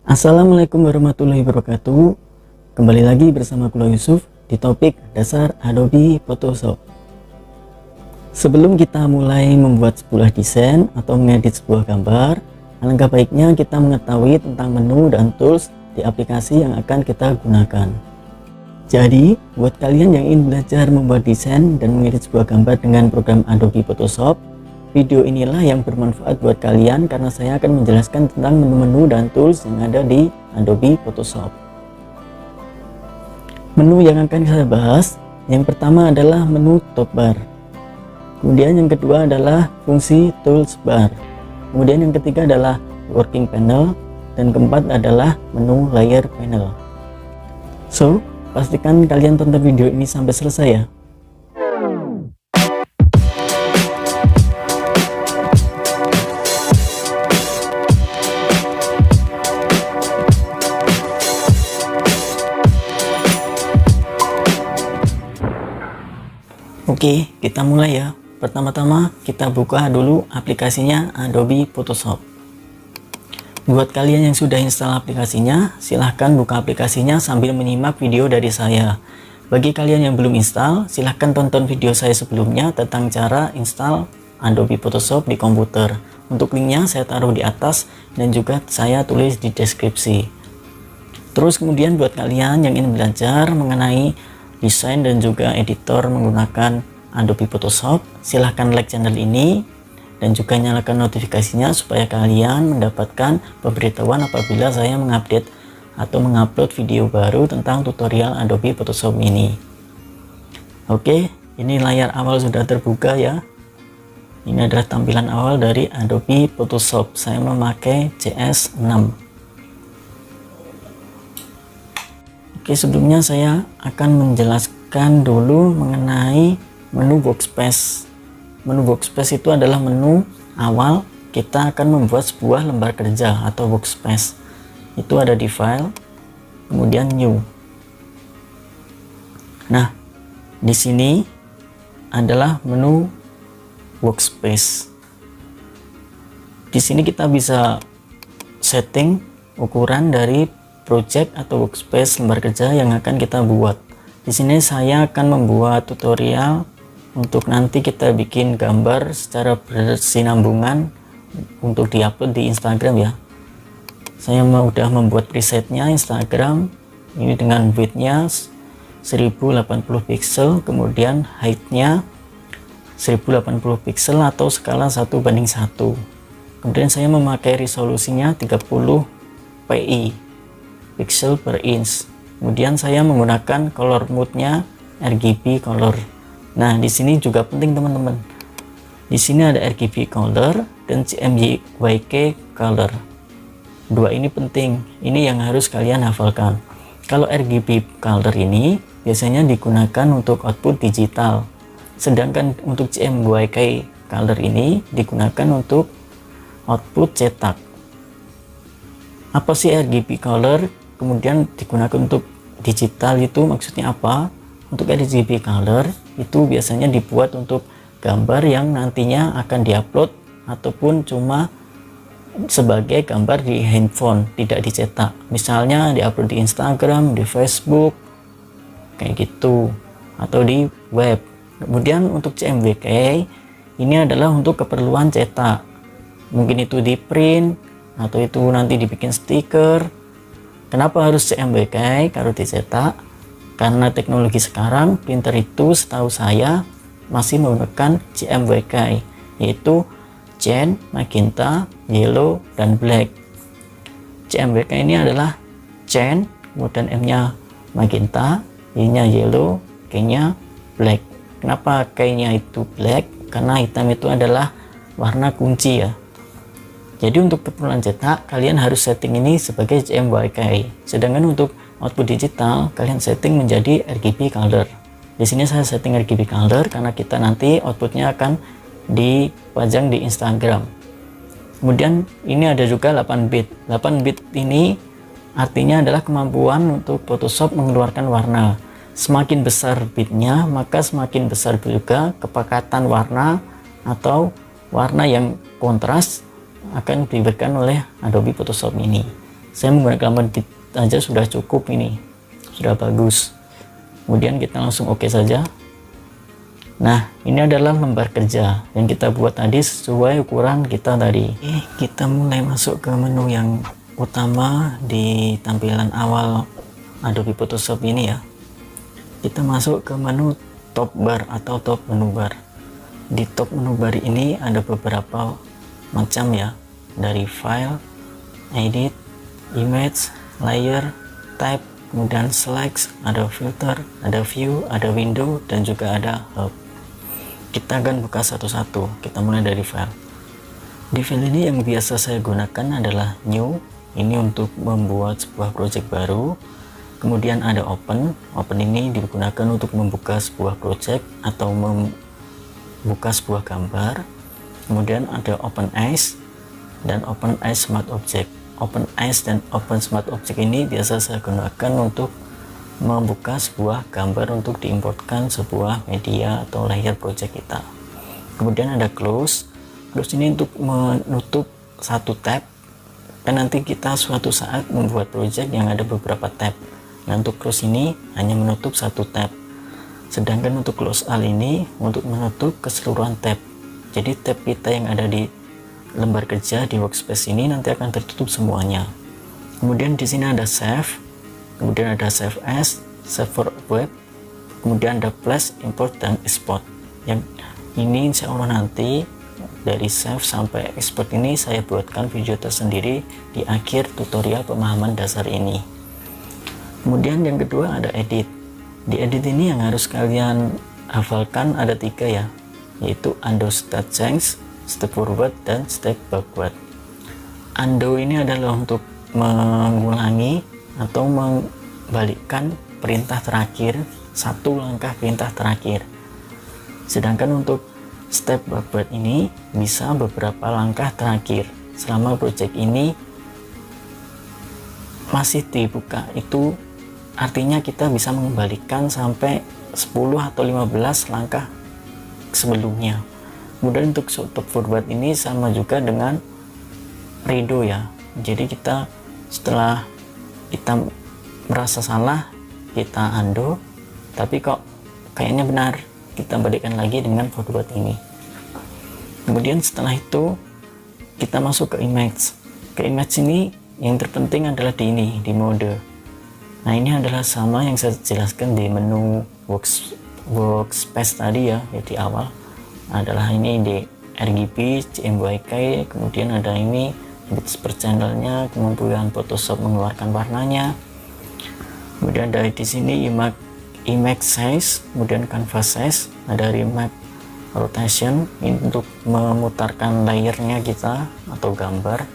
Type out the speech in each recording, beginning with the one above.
Assalamualaikum warahmatullahi wabarakatuh. Kembali lagi bersama Kulo Yusuf di topik dasar Adobe Photoshop. Sebelum kita mulai membuat sebuah desain atau mengedit sebuah gambar, alangkah baiknya kita mengetahui tentang menu dan tools di aplikasi yang akan kita gunakan. Jadi, buat kalian yang ingin belajar membuat desain dan mengedit sebuah gambar dengan program Adobe Photoshop, video inilah yang bermanfaat buat kalian karena saya akan menjelaskan tentang menu-menu dan tools yang ada di Adobe Photoshop. Menu yang akan saya bahas, yang pertama adalah menu top bar. Kemudian yang kedua adalah fungsi tools bar. Kemudian yang ketiga adalah working panel. Dan keempat adalah menu layer panel. So, pastikan kalian tonton video ini sampai selesai ya. Oke, kita mulai ya. Pertama-tama kita buka dulu aplikasinya Adobe Photoshop. Buat kalian yang sudah install aplikasinya, silahkan buka aplikasinya sambil menyimak video dari saya. Bagi kalian yang belum install, silahkan tonton video saya sebelumnya tentang cara install Adobe Photoshop di komputer. Untuk linknya saya taruh di atas dan juga saya tulis di deskripsi. Terus kemudian buat kalian yang ingin belajar mengenai desain dan juga editor menggunakan Adobe Photoshop, silahkan like channel ini dan juga nyalakan notifikasinya supaya kalian mendapatkan pemberitahuan apabila saya mengupdate atau mengupload video baru tentang tutorial Adobe Photoshop ini. Oke, ini layar awal sudah terbuka ya. Ini adalah tampilan awal dari Adobe Photoshop. Saya memakai CS6. Oke, sebelumnya saya akan menjelaskan dulu mengenai menu workspace. Menu workspace itu adalah menu awal kita akan membuat sebuah lembar kerja atau workspace. Itu ada di file, kemudian new. Nah, di sini adalah menu workspace. Di sini kita bisa setting ukuran dari project atau workspace lembar kerja yang akan kita buat. Di sini saya akan membuat tutorial untuk nanti kita bikin gambar secara bersinambungan untuk diupload di Instagram ya. Saya udah membuat presetnya Instagram ini dengan widthnya 1080 pixel, kemudian heightnya 1080 pixel atau skala 1:1. Kemudian saya memakai resolusinya 30 pixel pixel per inch. Kemudian saya menggunakan color mode-nya RGB color. Nah, di sini juga penting teman-teman. Di sini ada RGB color dan CMYK color. Dua ini penting. Ini yang harus kalian hafalkan. Kalau RGB color ini biasanya digunakan untuk output digital. Sedangkan untuk CMYK color ini digunakan untuk output cetak. Apa sih RGB color? Kemudian digunakan untuk digital itu maksudnya apa? Untuk RGB color itu biasanya dibuat untuk gambar yang nantinya akan diupload ataupun cuma sebagai gambar di handphone, tidak dicetak. Misalnya diupload di Instagram, di Facebook, kayak gitu, atau di web. Kemudian untuk CMYK ini adalah untuk keperluan cetak. Mungkin itu di print atau itu nanti dibikin stiker. Kenapa harus CMYK kalau dicetak? Karena teknologi sekarang printer itu setahu saya masih menggunakan CMYK, yaitu cyan, magenta, yellow, dan black. CMYK ini adalah cyan, kemudian M-nya magenta, Y-nya yellow, K-nya black. Kenapa K-nya itu black? Karena hitam itu adalah warna kunci ya. Jadi untuk keperluan cetak kalian harus setting ini sebagai CMYK. Sedangkan untuk output digital kalian setting menjadi RGB color. Di sini saya setting RGB color karena kita nanti outputnya akan dipajang di Instagram. Kemudian ini ada juga 8 bit. 8 bit ini artinya adalah kemampuan untuk Photoshop mengeluarkan warna. Semakin besar bitnya maka semakin besar juga kepekatan warna atau warna yang kontras akan diberikan oleh Adobe Photoshop ini. Saya menggunakan medit aja sudah cukup, ini sudah bagus. Kemudian kita langsung oke saja. Nah, ini adalah lembar kerja yang kita buat tadi sesuai ukuran kita tadi. Kita mulai masuk ke menu yang utama di tampilan awal Adobe Photoshop ini ya. Kita masuk ke menu top bar atau top menu bar. Di top menu bar ini ada beberapa macam ya, dari file, edit, image, layer, type, kemudian select, ada filter, ada view, ada window, dan juga ada hub. Kita akan buka satu-satu. Kita mulai dari file. Di file ini yang biasa saya gunakan adalah new, ini untuk membuat sebuah project baru. Kemudian ada open ini digunakan untuk membuka sebuah project atau membuka sebuah gambar. Kemudian ada open as dan open as smart object. Open as dan open smart object ini biasa saya gunakan untuk membuka sebuah gambar untuk diimportkan sebuah media atau layer project kita. Kemudian ada close ini untuk menutup satu tab, dan nanti kita suatu saat membuat project yang ada beberapa tab. Nah, untuk close ini hanya menutup satu tab, sedangkan untuk close all ini untuk menutup keseluruhan tab. Jadi tab kita yang ada di lembar kerja di workspace ini nanti akan tertutup semuanya. Kemudian di sini ada save, kemudian ada save as, save for web, kemudian ada flash, import, dan export. Yang ini insya Allah nanti dari save sampai export ini saya buatkan video tersendiri di akhir tutorial pemahaman dasar ini. Kemudian yang kedua ada edit. Di edit ini yang harus kalian hafalkan ada 3 ya, yaitu undo state change, step forward, dan step backward. Undo ini adalah untuk mengulangi atau membalikkan perintah terakhir, satu langkah perintah terakhir. Sedangkan untuk step backward ini bisa beberapa langkah terakhir. Selama project ini masih dibuka, itu artinya kita bisa mengembalikan sampai 10 atau 15 langkah sebelumnya. Kemudian untuk step forward ini sama juga dengan redo ya. Jadi kita setelah kita merasa salah, kita undo, tapi kok kayaknya benar, kita balikkan lagi dengan forward ini. Kemudian setelah itu kita masuk ke image. Ke image ini yang terpenting adalah di ini, di mode. Nah, ini adalah sama yang saya jelaskan di menu workspace tadi ya, di awal. Adalah ini di RGB, CMYK, kemudian ada ini bits per channelnya, kemampuan Photoshop mengeluarkan warnanya. Kemudian dari di sini image size, kemudian canvas size, ada remake rotation ini untuk memutarkan layernya kita atau gambar.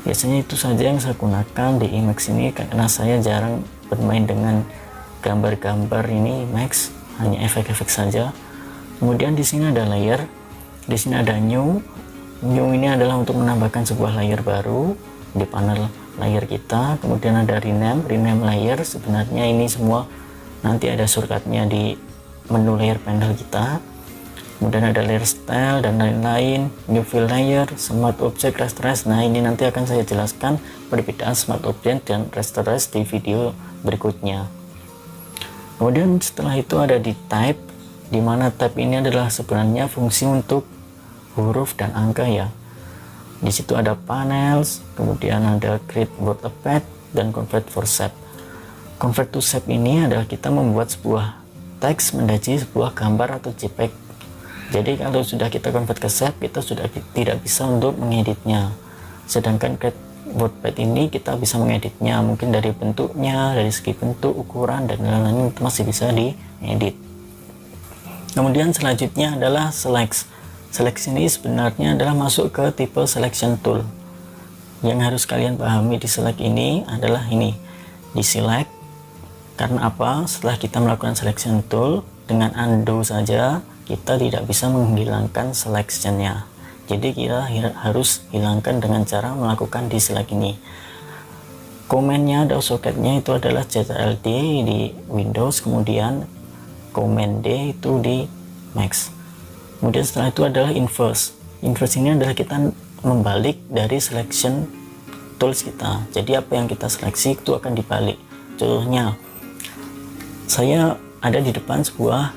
Biasanya itu saja yang saya gunakan di Emacs ini karena saya jarang bermain dengan gambar-gambar ini Emacs, hanya efek-efek saja. Kemudian di sini ada layer, di sini ada new ini adalah untuk menambahkan sebuah layer baru di panel layer kita. Kemudian ada rename layer, sebenarnya ini semua nanti ada shortcutnya di menu layer panel kita. Kemudian ada layer style dan lain-lain, new fill layer, smart object, rasterize. Nah, ini nanti akan saya jelaskan perbedaan smart object dan rasterize di video berikutnya. Kemudian setelah itu ada di type, di mana type ini adalah sebenarnya fungsi untuk huruf dan angka ya. Di situ ada panels, kemudian ada create word effect, dan convert for shape. Convert to shape ini adalah kita membuat sebuah teks menjadi sebuah gambar atau JPEG. Jadi kalau sudah kita convert ke shape, kita sudah tidak bisa untuk mengeditnya. Sedangkan create word effect ini kita bisa mengeditnya, mungkin dari bentuknya, dari segi bentuk, ukuran, dan lain-lain itu masih bisa diedit. Kemudian selanjutnya adalah select. Select ini sebenarnya adalah masuk ke tipe selection tool. Yang harus kalian pahami di select ini adalah ini, di select. Karena apa? Setelah kita melakukan selection tool, dengan undo saja kita tidak bisa menghilangkan selectionnya. Jadi kita harus hilangkan dengan cara melakukan deselect ini. Komennya atau soketnya itu adalah Ctrl D di Windows, kemudian Command D itu di Mac. Kemudian setelah itu adalah inverse. Inverse ini adalah kita membalik dari selection tools kita. Jadi apa yang kita seleksi itu akan dibalik. Contohnya, saya ada di depan sebuah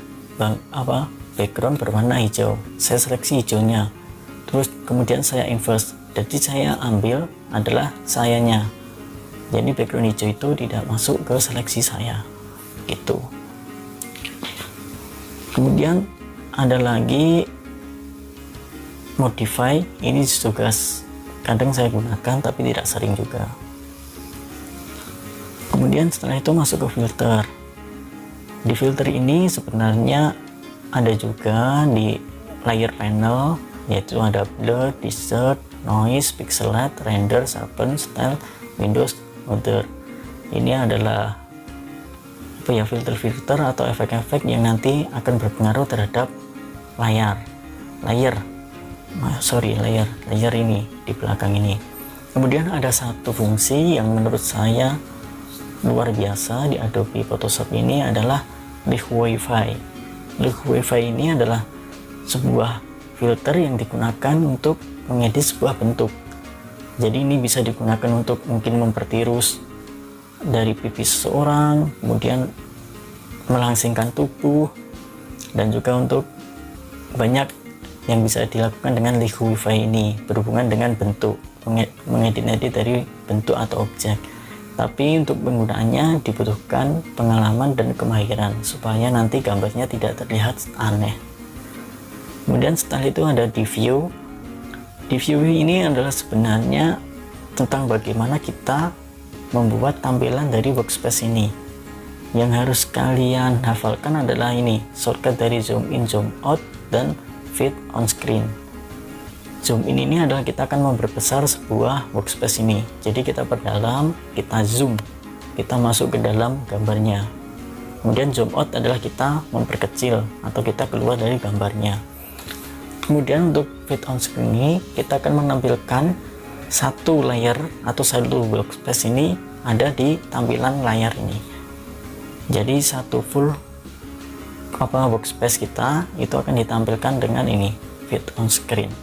background berwarna hijau, saya seleksi hijaunya, terus kemudian saya invert, jadi saya ambil adalah sayanya, jadi background hijau itu tidak masuk ke seleksi saya gitu. Kemudian ada lagi modify, ini juga kadang saya gunakan tapi tidak sering juga. Kemudian setelah itu masuk ke filter. Di filter ini sebenarnya ada juga di layer panel, yaitu ada blur, distort, noise, pixelate, render, sharpen, style, windows, other. Ini adalah filter-filter atau efek-efek yang nanti akan berpengaruh terhadap layer ini di belakang ini. Kemudian ada satu fungsi yang menurut saya luar biasa di Adobe Photoshop ini adalah Liquify. Liquify ini adalah sebuah filter yang digunakan untuk mengedit sebuah bentuk. Jadi ini bisa digunakan untuk mungkin mempertirus dari pipi seseorang, kemudian melangsingkan tubuh, dan juga untuk banyak yang bisa dilakukan dengan Liquify ini berhubungan dengan bentuk, mengedit-edit dari bentuk atau objek. Tapi untuk penggunaannya dibutuhkan pengalaman dan kemahiran supaya nanti gambarnya tidak terlihat aneh. Kemudian setelah itu ada View. View ini adalah sebenarnya tentang bagaimana kita membuat tampilan dari workspace ini. Yang harus kalian hafalkan adalah ini, shortcut dari zoom in, zoom out, dan fit on screen. Zoom in ini adalah kita akan memperbesar sebuah workspace ini. Jadi kita perdalam, kita zoom, kita masuk ke dalam gambarnya. Kemudian zoom out adalah kita memperkecil atau kita keluar dari gambarnya. Kemudian untuk fit on screen ini kita akan menampilkan satu layer atau satu workspace ini ada di tampilan layar ini. Jadi satu full workspace kita itu akan ditampilkan dengan ini, fit on screen.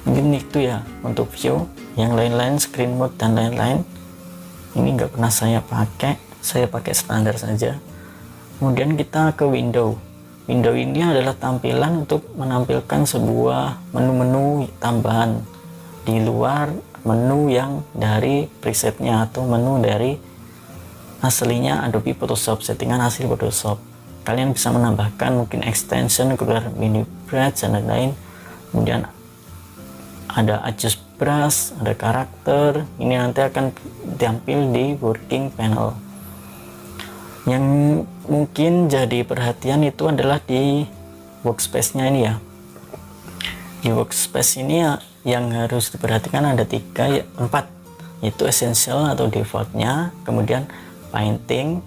Mungkin itu ya untuk view. Yang lain-lain, screen mode dan lain-lain, ini nggak pernah saya pakai standar saja. Kemudian kita ke window. Window ini adalah tampilan untuk menampilkan sebuah menu-menu tambahan di luar menu yang dari presetnya atau menu dari aslinya Adobe Photoshop, settingan hasil Photoshop. Kalian bisa menambahkan mungkin extension, keluar mini brush dan lain-lain. Kemudian ada adjust brush, ada karakter, ini nanti akan tampil di working panel. Yang mungkin jadi perhatian itu adalah di workspace-nya ini ya. Di workspace ini ya, yang harus diperhatikan ada 4, yaitu essential atau defaultnya, kemudian painting,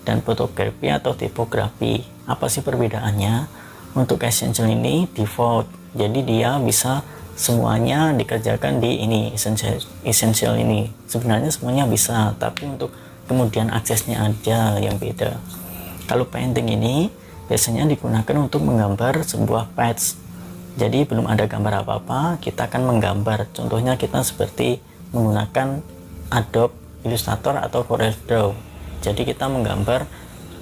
dan fotografi atau tipografi. Apa sih perbedaannya? Untuk essential ini default, jadi dia bisa semuanya dikerjakan di ini, essential ini. Sebenarnya semuanya bisa, tapi untuk kemudian aksesnya ada yang beda. Kalau painting ini biasanya digunakan untuk menggambar sebuah patch. Jadi belum ada gambar apa-apa, kita akan menggambar. Contohnya kita seperti menggunakan Adobe Illustrator atau CorelDRAW. Jadi kita menggambar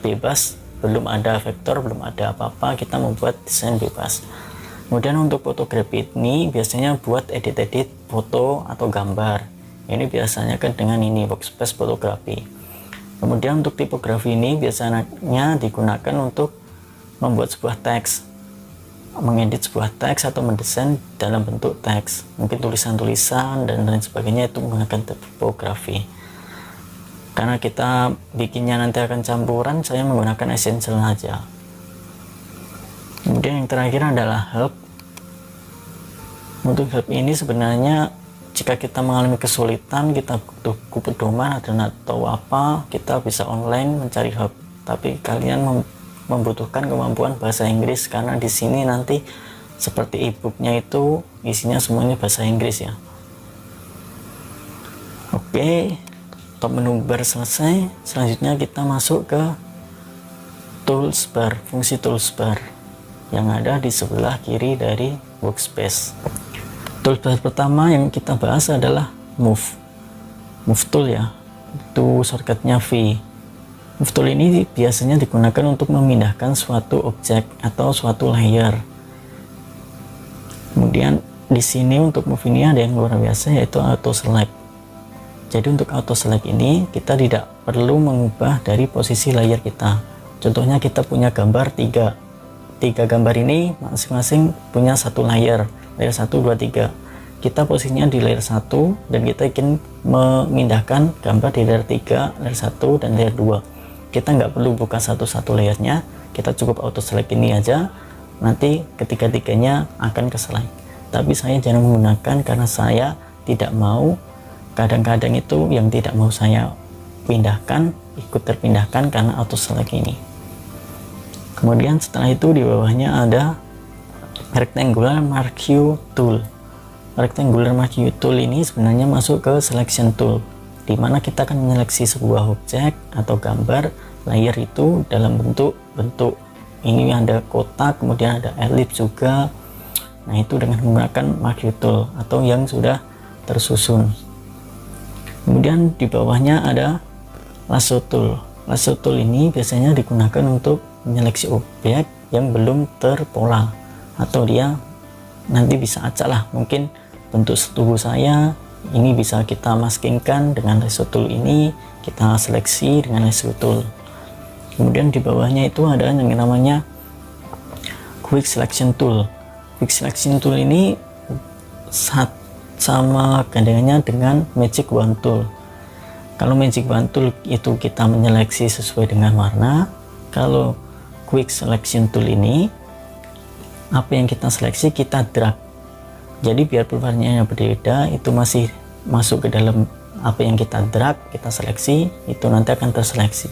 bebas, belum ada vektor, belum ada apa-apa, kita membuat desain bebas. Kemudian untuk fotografi ini biasanya buat edit-edit foto atau gambar. Ini biasanya kan dengan ini workspace fotografi. Kemudian untuk tipografi ini biasanya digunakan untuk membuat sebuah teks, mengedit sebuah teks atau mendesain dalam bentuk teks, mungkin tulisan-tulisan dan lain sebagainya, itu menggunakan tipografi. Karena kita bikinnya nanti akan campuran, saya menggunakan essential saja. Kemudian yang terakhir adalah help. Untuk help ini sebenarnya jika kita mengalami kesulitan, kita butuh pedoman atau apa, kita bisa online mencari help. Tapi kalian membutuhkan kemampuan bahasa Inggris, karena di sini nanti seperti e-booknya itu isinya semuanya bahasa Inggris ya. Oke, top menu bar selesai. Selanjutnya kita masuk ke tools bar, fungsi tools bar yang ada di sebelah kiri dari workspace. Toolbar pertama yang kita bahas adalah move. Move tool ya, itu shortcutnya V. Move tool ini biasanya digunakan untuk memindahkan suatu objek atau suatu layer. Kemudian di sini untuk move ini ada yang luar biasa, yaitu auto select. Jadi untuk auto select ini kita tidak perlu mengubah dari posisi layer kita. Contohnya kita punya gambar tiga gambar ini masing-masing punya satu layer 1, 2, 3. Kita posisinya di layer 1 dan kita ingin memindahkan gambar di layer 3, layer 1 dan layer 2. Kita nggak perlu buka satu-satu layernya, kita cukup auto select ini aja, nanti ketiga-tiganya akan ke select. Tapi saya jarang menggunakan karena saya tidak mau, kadang-kadang itu yang tidak mau saya pindahkan ikut terpindahkan karena auto select ini. Kemudian setelah itu di bawahnya ada rectangular marquee tool. Rectangular marquee tool ini sebenarnya masuk ke selection tool, di mana kita akan menyeleksi sebuah objek atau gambar layer itu dalam bentuk ini ada kotak, kemudian ada ellipse juga. Nah, itu dengan menggunakan marquee tool atau yang sudah tersusun. Kemudian di bawahnya ada lasso tool. Lasso tool ini biasanya digunakan untuk menyeleksi objek yang belum terpola, atau dia nanti bisa acak lah, mungkin bentuk tubuh saya ini bisa kita maskingkan dengan lasso tool ini, kita seleksi dengan lasso tool. Kemudian di bawahnya itu ada yang namanya quick selection tool. Quick selection tool ini sama gandengannya dengan magic wand tool. Kalau magic wand tool itu kita menyeleksi sesuai dengan warna, kalau quick selection tool ini apa yang kita seleksi kita drag. Jadi biarpun warnanya berbeda, itu masih masuk ke dalam apa yang kita drag, kita seleksi, itu nanti akan terseleksi.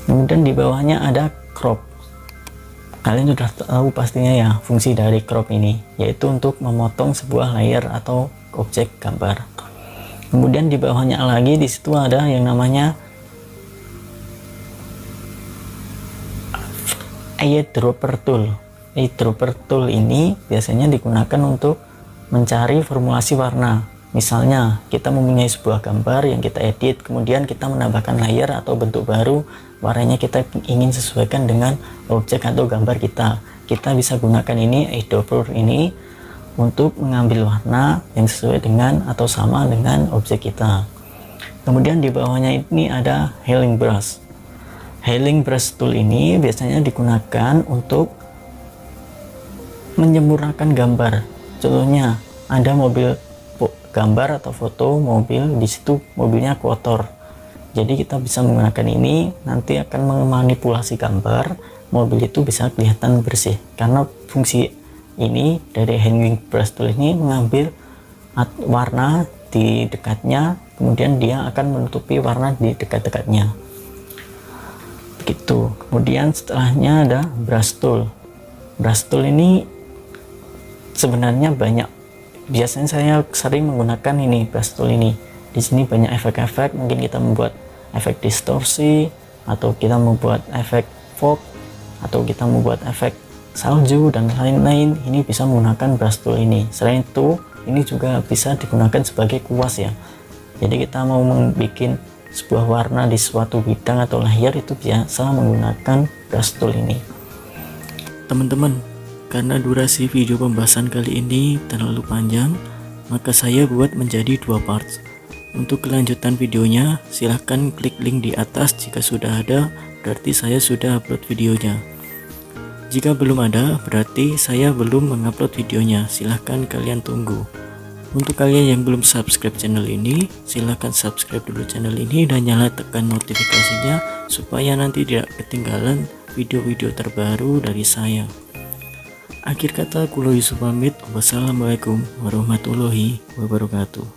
Kemudian di bawahnya ada crop. Kalian sudah tahu pastinya ya fungsi dari crop ini, yaitu untuk memotong sebuah layer atau objek gambar. Kemudian di bawahnya lagi di situ ada yang namanya eyedropper tool. Eyedropper tool ini biasanya digunakan untuk mencari formulasi warna. Misalnya kita mempunyai sebuah gambar yang kita edit, kemudian kita menambahkan layer atau bentuk baru, warnanya kita ingin sesuaikan dengan objek atau gambar kita. Kita bisa gunakan ini eyedropper ini untuk mengambil warna yang sesuai dengan atau sama dengan objek kita. Kemudian di bawahnya ini ada healing brush. Healing brush tool ini biasanya digunakan untuk menyempurnakan gambar. Contohnya ada mobil gambar atau foto mobil, di situ mobilnya kotor. Jadi kita bisa menggunakan ini, nanti akan memanipulasi gambar, mobil itu bisa kelihatan bersih. Karena fungsi ini dari healing brush tool ini mengambil warna di dekatnya, kemudian dia akan menutupi warna di dekat-dekatnya. Begitu. Kemudian setelahnya ada brush tool. Brush tool ini sebenarnya banyak, biasanya saya sering menggunakan ini brush tool ini. Di sini banyak efek-efek, mungkin kita membuat efek distorsi, atau kita membuat efek fog, atau kita membuat efek salju dan lain-lain. Ini bisa menggunakan brush tool ini. Selain itu, ini juga bisa digunakan sebagai kuas ya. Jadi kita mau membuat sebuah warna di suatu bidang atau layer, itu biasa menggunakan brush tool ini. Teman-teman, karena durasi video pembahasan kali ini terlalu panjang, maka saya buat menjadi 2 parts. Untuk kelanjutan videonya, silahkan klik link di atas. Jika sudah ada, berarti saya sudah upload videonya. Jika belum ada, berarti saya belum mengupload videonya. Silahkan kalian tunggu. Untuk kalian yang belum subscribe channel ini, silahkan subscribe dulu channel ini dan nyalakan notifikasinya supaya nanti tidak ketinggalan video-video terbaru dari saya. Akhir kata, Kulo Yusuf pamit. Wassalamualaikum warahmatullahi wabarakatuh.